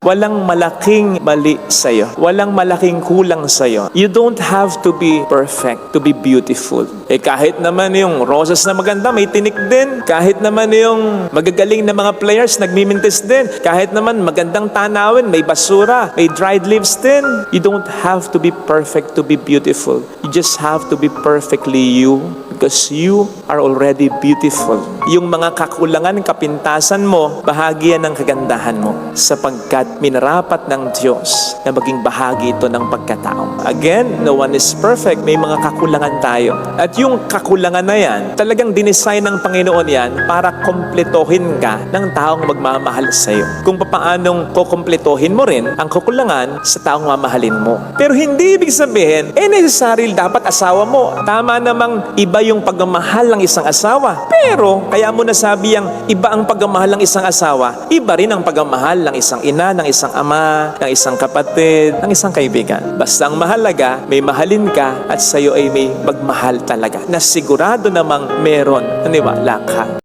Walang malaking mali sa'yo. Walang malaking kulang sa'yo. You don't have to be perfect to be beautiful. Kahit naman yung roses na maganda, may tinik din. Kahit naman yung magagaling na mga players, nagmimintis din. Kahit naman magandang tanawin, may basura, may dried leaves din. You don't have to be perfect to be beautiful. You just have to be perfectly you because you are already beautiful. Yung mga kakulangan, kapintasan mo, bahagi yan ng kagandahan mo sapagkat minarapat ng Diyos na maging bahagi ito ng pagkatao. Again, no one is perfect. May mga kakulangan tayo. At yung kakulangan na yan, talagang dinesign ng Panginoon yan para kompletohin ka ng taong magmamahal sa iyo. Kung paanong kukompletohin mo rin ang kakulangan sa taong mamahalin mo. Pero hindi ibig sabihin, necessary dapat asawa mo. Tama namang iba yung pagmamahal ng isang asawa. Pero, kaya mo nasabi ang iba ang pagmamahal ng isang asawa, iba rin ang pagmamahal ng isang ina, ng isang ama, ng isang kapatid, ng isang kaibigan. Basta ang mahalaga, may mahalin ka at sa'yo ay may magmahal talaga na sigurado namang meron. Naniwala ka.